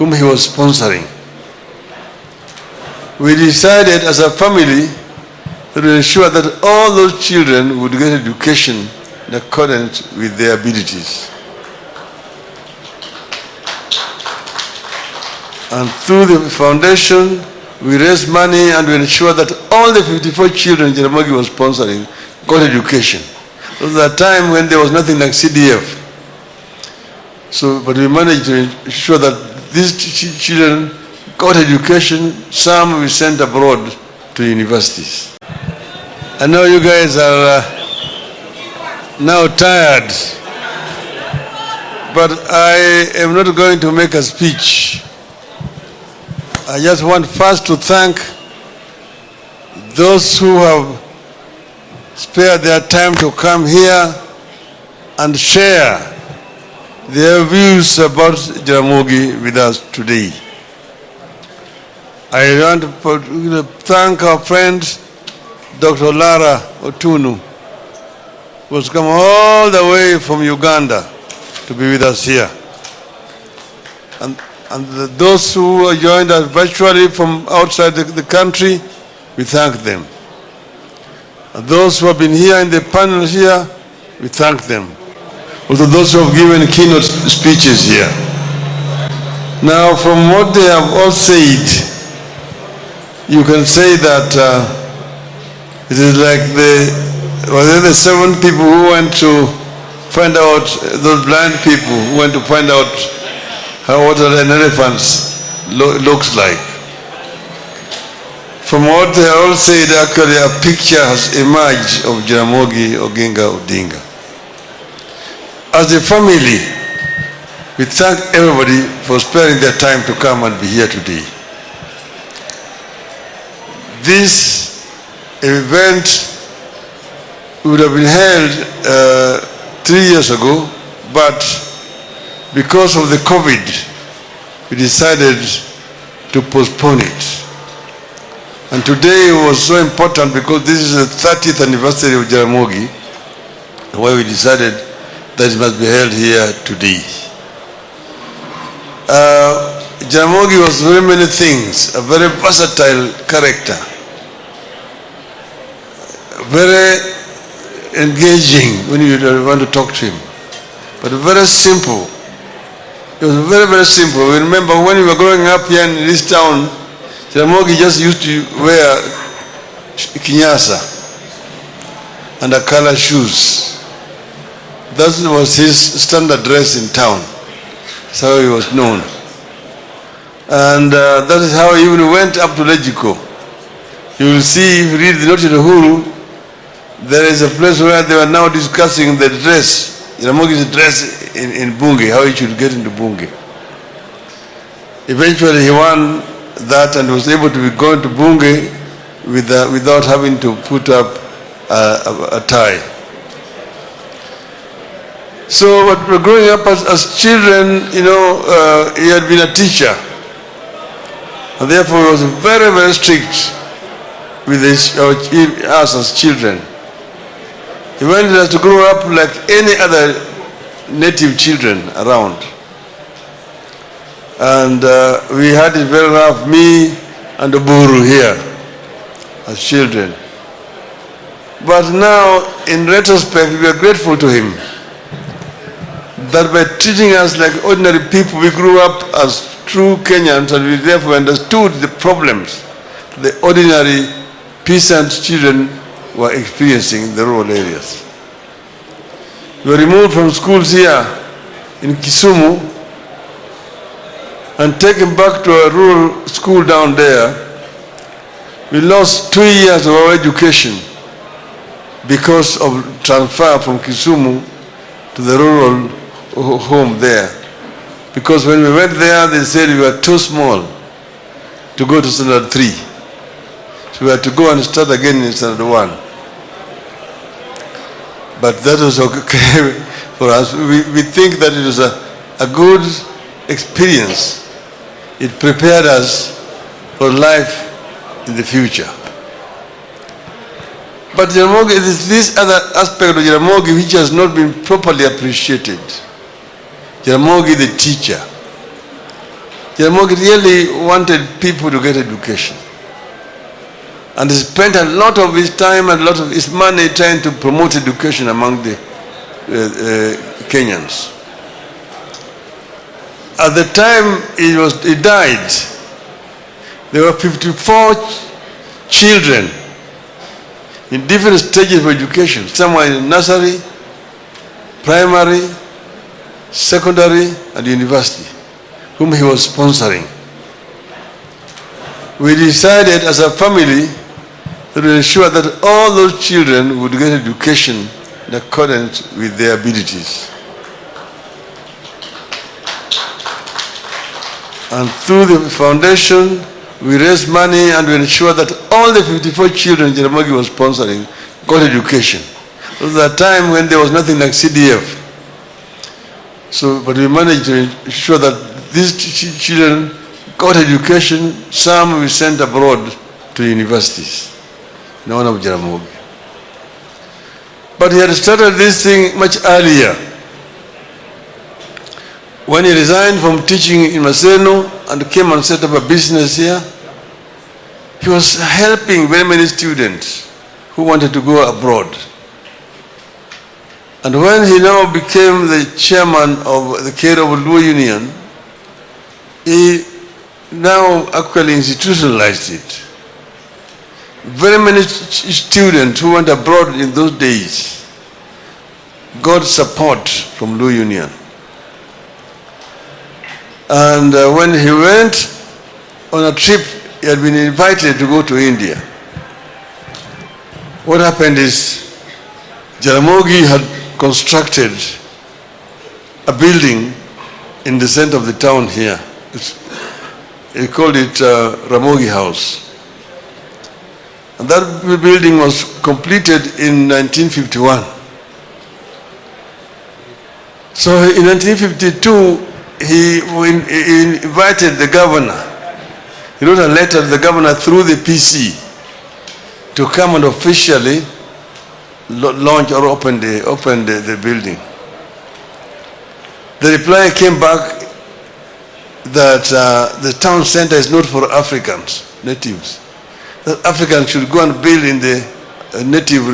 whom he was sponsoring. We decided as a family to ensure that all those children would get education in accordance with their abilities. And through the foundation, we raised money and we ensured that all the 54 children Jaramogi was sponsoring got education. There was a time when there was nothing like CDF. So, but we managed to ensure that these children got education. Some we sent abroad to universities. I know you guys are now tired, but I am not going to make a speech. I just want first to thank those who have spared their time to come here and share their views about Jaramogi with us today. I want to thank our friend Dr. Lara Otunu, who has come all the way from Uganda to be with us here. And those who joined us virtually from outside the country, we thank them. And those who have been here in the panel here, we thank them. Also those who have given keynote speeches here. Now, from what they have all said, you can say that it is like the 7 people who went to find out, those blind people who went to find out what an elephant looks like. From what they all said, actually a picture has emerged of Jaramogi Oginga Odinga. As a family, we thank everybody for sparing their time to come and be here today. This event would have been held 3 years ago, but because of the COVID, we decided to postpone it. And today was so important because this is the 30th anniversary of Jaramogi, why we decided that it must be held here today. Jaramogi was very many things, a very versatile character, very engaging when you want to talk to him, but very simple. It was very, very simple. We remember when we were growing up here in this town, Jaramogi just used to wear kinyasa and a color shoes. That was his standard dress in town. That's how he was known. And that is how he even went up to Legico. You will see, if you read the note in Uhuru, there is a place where they were now discussing the dress, Jaramogi's dress in bunge, how he should get into bunge. Eventually he won that and was able to be going to bunge without having to put up a tie. So but we're growing up as children, you know, he had been a teacher. And therefore he was very, very strict with us as children. He wanted us to grow up like any other native children around. And we had it very rough, me and Uhuru here as children. But now, in retrospect, we are grateful to him that by treating us like ordinary people, we grew up as true Kenyans, and we therefore understood the problems the ordinary peasant children were experiencing in the rural areas. We were removed from schools here in Kisumu and taken back to a rural school down there. We lost 2 years of our education because of transfer from Kisumu to the rural home there. Because when we went there, they said we were too small to go to standard 3. So we had to go and start again in standard 1. But that was okay for us. We think that it was a good experience. It prepared us for life in the future. But Jaramogi, this other aspect of Jaramogi which has not been properly appreciated. Jaramogi the teacher. Jaramogi really wanted people to get education. And he spent a lot of his time and a lot of his money trying to promote education among the Kenyans. At the time he died, there were 54 children in different stages of education. Some were in nursery, primary, secondary, and university, whom he was sponsoring. We decided as a family to ensure that all those children would get education in accordance with their abilities. And through the foundation, we raised money and we ensured that all the 54 children Jaramogi was sponsoring got education. It was a time when there was nothing like CDF. So, but we managed to ensure that these children got education. Some we sent abroad to universities in honor of Jaramogi. But he had started this thing much earlier. When he resigned from teaching in Mpesa No and came and set up a business here, he was helping very many students who wanted to go abroad. And when he now became the chairman of the Care of Luo Union, he now actually institutionalized it. Very many students who went abroad in those days got support from Luo Union. And when he went on a trip, he had been invited to go to India. What happened is Jaramogi had constructed a building in the center of the town here. He called it Ramogi House. And that building was completed in 1951. So in 1952, he invited the governor. He wrote a letter to the governor through the PC to come and officially launch or open the building. The reply came back that the town center is not for Africans, natives. That Africans should go and build in the native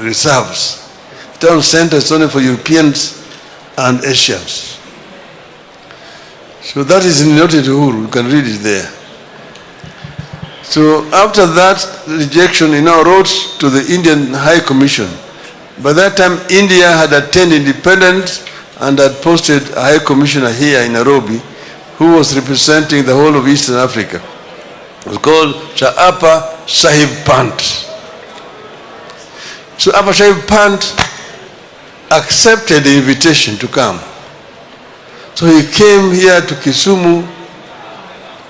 reserves. The town center is only for Europeans and Asians. So that is noted uhuru, you can read it there. So after that rejection, he now wrote to the Indian High Commission. By that time, India had attained independence and had posted a High Commissioner here in Nairobi who was representing the whole of Eastern Africa. It was called Apa Sahib Pant. So Apa Sahib Pant accepted the invitation to come. So he came here to Kisumu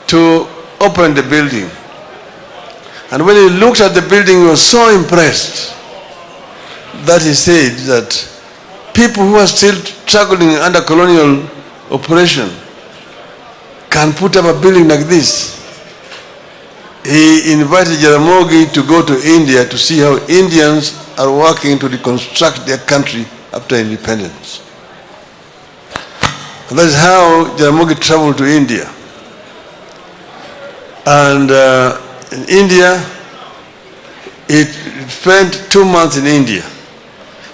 to open the building. And when he looked at the building, he was so impressed that he said that people who are still struggling under colonial oppression can put up a building like this. He invited Jaramogi to go to India to see how Indians are working to reconstruct their country after independence. And that is how Jaramogi traveled to India. And in India, he spent 2 months in India.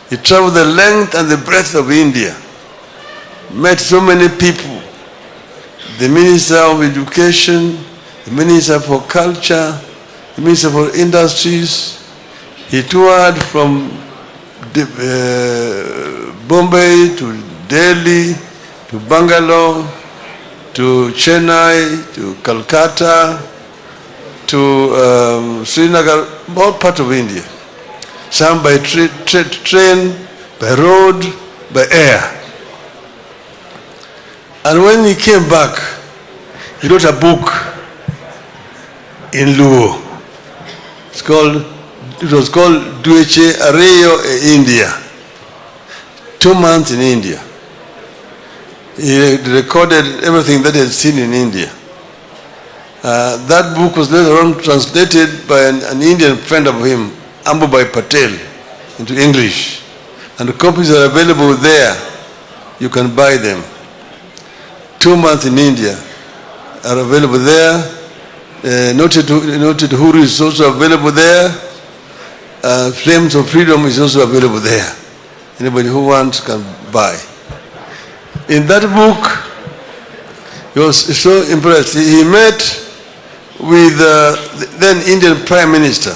He traveled the length and the breadth of India, met so many people, the Minister of Education, the Minister for Culture, the Minister for Industries. He toured from Bombay to Delhi, to Bangalore, to Chennai, to Calcutta, to Srinagar, all part of India. Some by train, by road, by air. And when he came back, he wrote a book in Luo. It was called Dueche Areo e India. 2 months in India. He recorded everything that he had seen in India. That book was later on translated by an Indian friend of him, Ambubai Patel, into English. And the copies are available there. You can buy them. 2 months in India are available there. Noted Uhuru is also available there. Flames of Freedom is also available there. Anybody who wants can buy. In that book, he was so impressed. He met with the then Indian Prime Minister,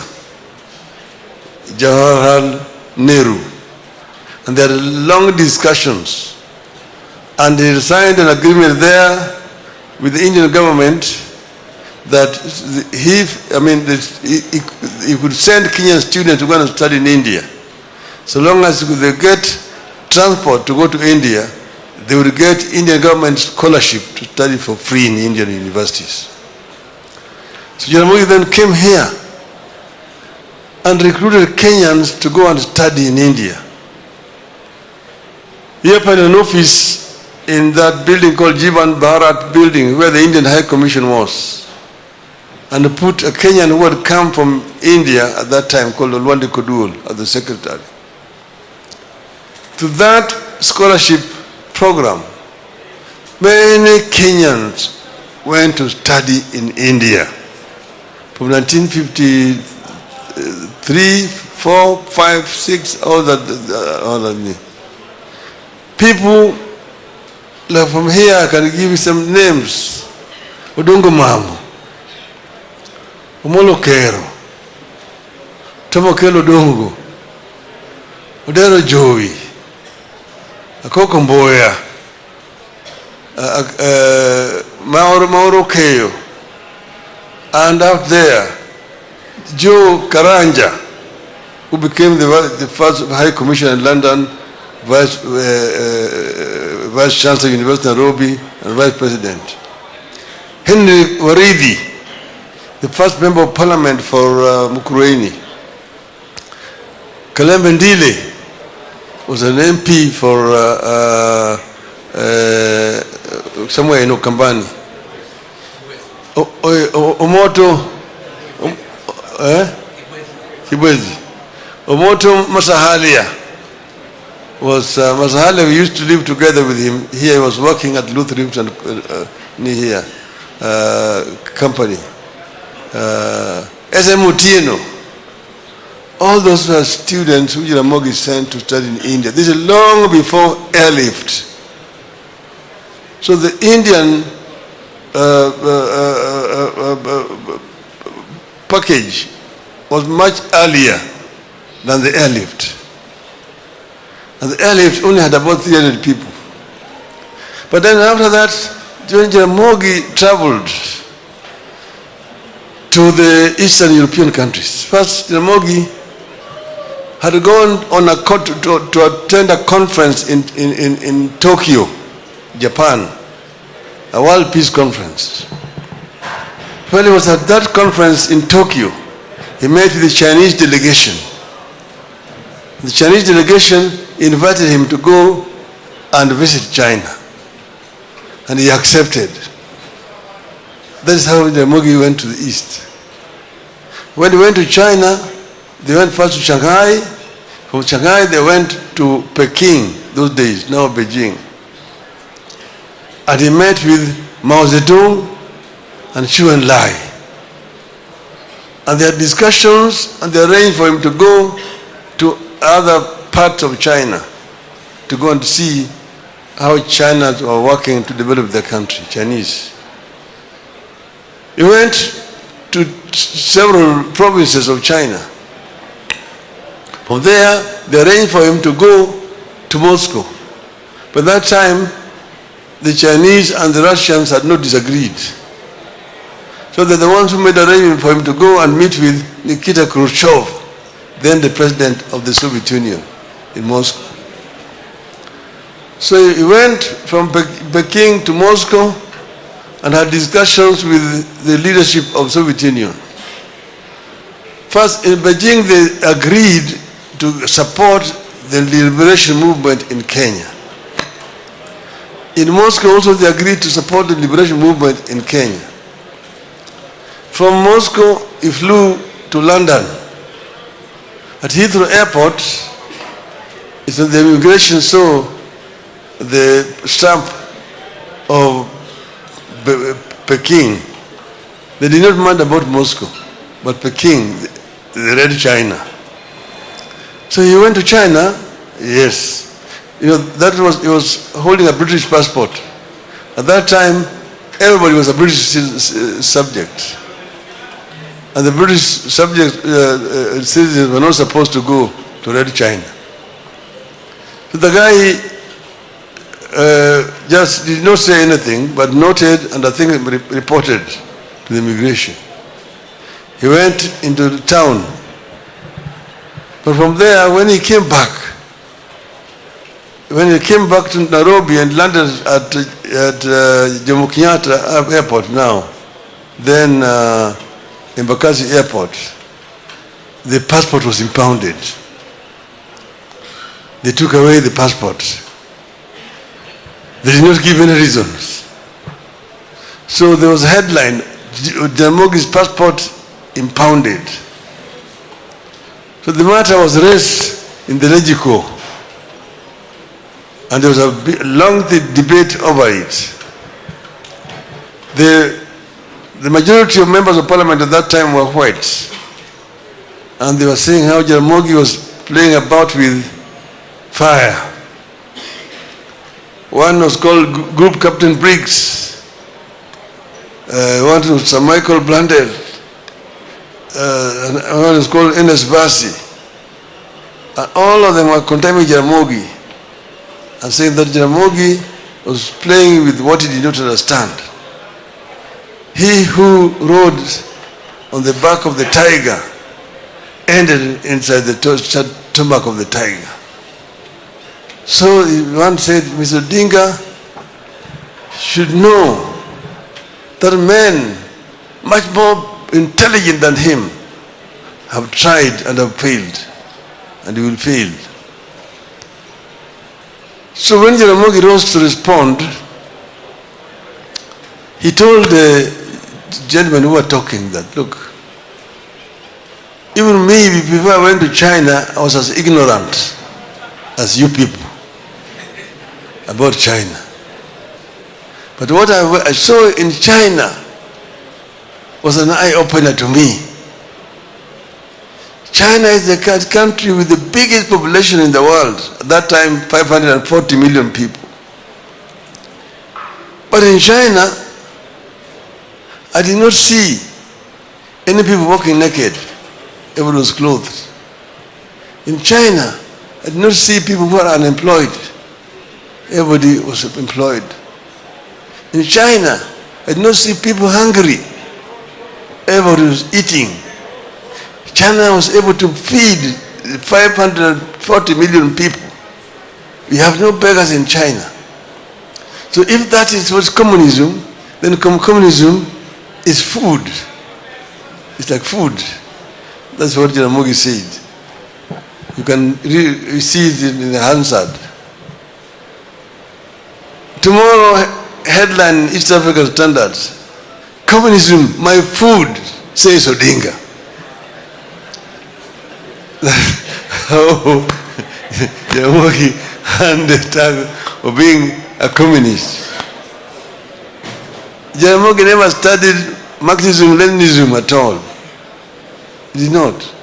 Jawaharlal Nehru, and there are long discussions. And he signed an agreement there with the Indian government that he could send Kenyan students to go and study in India. So long as they get transport to go to India, they would get Indian government scholarship to study for free in Indian universities. So Jaramogi then came here and recruited Kenyans to go and study in India. He opened an office in that building called Jivan Bharat building where the Indian High Commission was, and put a Kenyan who had come from India at that time called Olwande Kodul as the secretary. To that scholarship program, many Kenyans went to study in India from 1953, 4, 5, 6, all that. People like from here, I can give you some names. Odongo Mamu, Omolo Kero, Tomo Kelo Dongo, Odero Joey, Akoko Mboya, Mauro Keyo, and out there, Joe Karanja, who became the first High Commissioner in London, Vice Chancellor of University of Nairobi, and Vice President. Henry Waridi, the first Member of Parliament for Mukurweini. Kalembe Ndile was an MP for somewhere in Okambani. Omoto Kibwezi. Omoto Masahalia was Masahalia. We used to live together with him. Here he was working at Lutheran and near here company. SM Otieno. All those were students who Jaramogi sent to study in India. This is long before airlift. So the Indian package was much earlier than the airlift. And the airlift only had about 300 people. But then after that, Jaramogi traveled to the Eastern European countries. First, Jaramogi had gone on to attend a conference in Tokyo, Japan, a World Peace Conference. When he was at that conference in Tokyo, he met with the Chinese delegation. The Chinese delegation invited him to go and visit China, and he accepted. That is how Jaramogi went to the East. When they went to China, they went first to Shanghai. From Shanghai, they went to Peking, those days, now Beijing. And he met with Mao Zedong and Xu Enlai. And they had discussions, and they arranged for him to go to other parts of China to go and see how China were working to develop their country, Chinese. He went to several provinces of China. From there, they arranged for him to go to Moscow. By that time, the Chinese and the Russians had not disagreed. So they're the ones who made arrangement for him to go and meet with Nikita Khrushchev, then the president of the Soviet Union in Moscow. So he went from Peking to Moscow and had discussions with the leadership of Soviet Union. First, in Beijing, they agreed to support the liberation movement in Kenya. In Moscow also, they agreed to support the liberation movement in Kenya. From Moscow, he flew to London. At Heathrow Airport, the immigration saw the stamp of Peking. They did not mind about Moscow, but Peking, the Red China. So he went to China, yes. You know, he was holding a British passport. At that time, everybody was a British subject. And the British citizens were not supposed to go to Red China. So the guy just did not say anything, but noted and I think reported to the immigration. He went into the town. But from there, when he came back to Nairobi and landed at Jomo Kenyatta airport now, then Embakasi airport, the passport was impounded. They took away the passport. They did not give any reasons. So there was a headline, Jaramogi's passport impounded. So the matter was raised in the Legico, and there was a long debate over it. The majority of members of parliament at that time were whites, and they were saying how Jaramogi was playing about with fire. One was called Group Captain Briggs, one was Sir Michael Blundell, and one was called N.S. Vasi. And all of them were condemning Jaramogi and saying that Jaramogi was playing with what he did not understand. He who rode on the back of the tiger ended inside the stomach of the tiger. So one said, Mr. Odinga should know that men much more intelligent than him have tried and have failed, and he will fail. So when Jaramogi rose to respond, he told the gentlemen who were talking that, look, even me, before I went to China, I was as ignorant as you people about China. But what I saw in China was an eye-opener to me. China is the country with the biggest population in the world. At that time, 540 million people. But in China, I did not see any people walking naked. Everyone was clothed. In China, I did not see people who are unemployed. Everybody was employed. In China, I did not see people hungry. Everybody was eating. China was able to feed 540 million people. We have no beggars in China. So if that is what's communism, then communism is food. It's like food. That's what Jaramogi said. You can see it in the Hansard. Tomorrow, headline East African Standards. Communism, my food, says Odinga. How Jaramogi had the tag of being a communist. Jaramogi never studied Marxism-Leninism at all. He did not.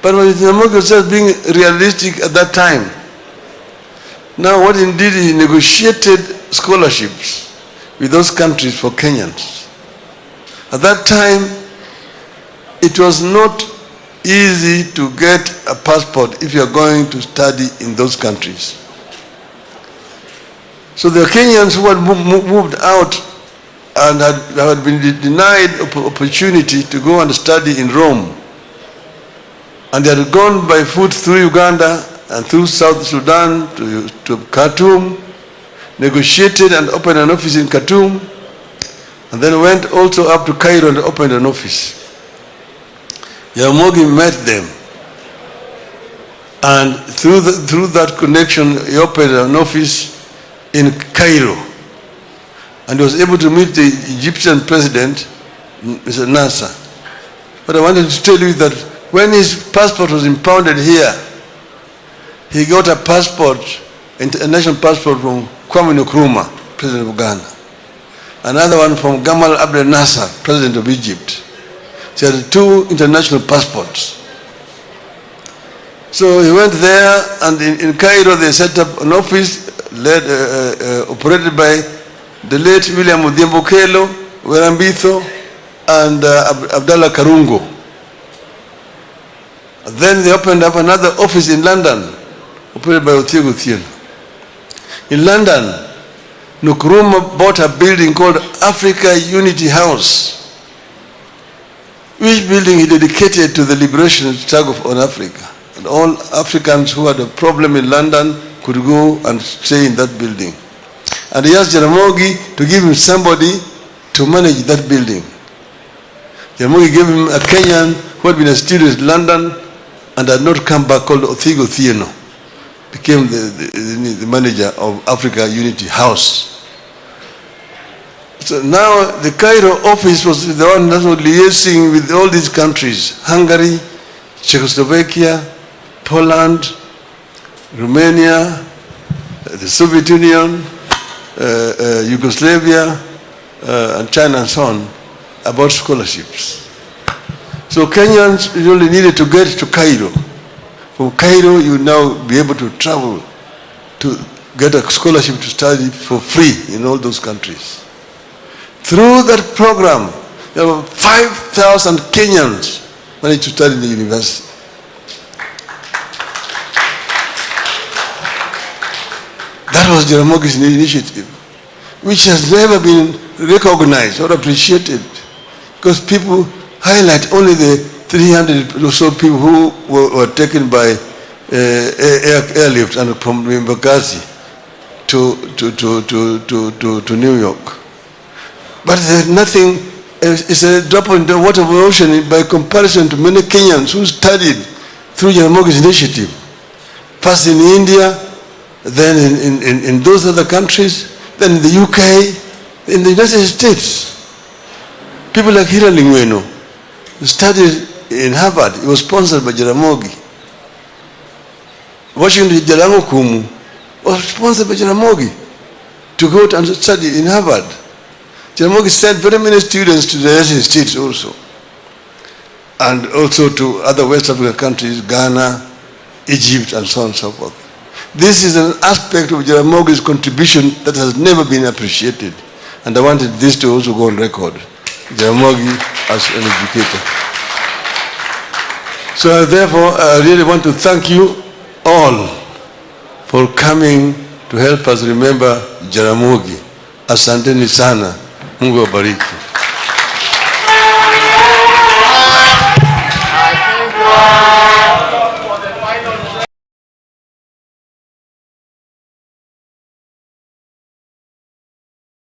But when Jaramogi was just being realistic at that time. Now what indeed he negotiated scholarships with those countries for Kenyans. At that time, it was not easy to get a passport if you are going to study in those countries. So the Kenyans who had moved out and had been denied opportunity to go and study in Rome, and they had gone by foot through Uganda and through South Sudan to Khartoum, negotiated and opened an office in Khartoum, and then went also up to Cairo and opened an office. Jaramogi met them, and through that connection, he opened an office in Cairo, and he was able to meet the Egyptian president, Mr. Nasser. But I wanted to tell you that when his passport was impounded here, he got a passport, international passport from Kwame Nkrumah, president of Ghana. another one from Gamal Abdel Nasser, president of Egypt. She had 2 international passports. So he went there, and in Cairo they set up an office operated by the late William Odhiambo Kelo, Werambitho, and Abdallah Karungo. And then they opened up another office in London, operated by Otiego Thiel. In London, Nkrumah bought a building called Africa Unity House, which building he dedicated to the liberation struggle on Africa. And all Africans who had a problem in London could go and stay in that building. And he asked Jaramogi to give him somebody to manage that building. Jaramogi gave him a Kenyan who had been a student in London and had not come back, called Otiego Thiel, became the manager of Africa Unity House. So now the Cairo office was the one that was liaising with all these countries: Hungary, Czechoslovakia, Poland, Romania, the Soviet Union, Yugoslavia, and China and so on, about scholarships. So Kenyans really needed to get to Cairo. From Cairo, you now be able to travel to get a scholarship to study for free in all those countries. Through that program, there were 5,000 Kenyans managed to study in the university. That was Jaramogi's initiative, which has never been recognized or appreciated, because people highlight only the 300 or so people who were taken by airlift and from Embakasi to New York. But there's nothing, it's a drop in the water of the ocean by comparison to many Kenyans who studied through Jaramogi's initiative. First in India, then in those other countries, then in the UK, in the United States. People like Hira Lingweno studied in Harvard. He was sponsored by Jaramogi. Washington Jalango Kumu was sponsored by Jaramogi to go and study in Harvard. Jaramogi sent very many students to the United States also, and also to other West African countries, Ghana, Egypt, and so on and so forth. This is an aspect of Jaramogi's contribution that has never been appreciated, and I wanted this to also go on record. Jaramogi as an educator. So therefore, I really want to thank you all for coming to help us remember Jaramogi. Asanteni sana. Mungu awabariki.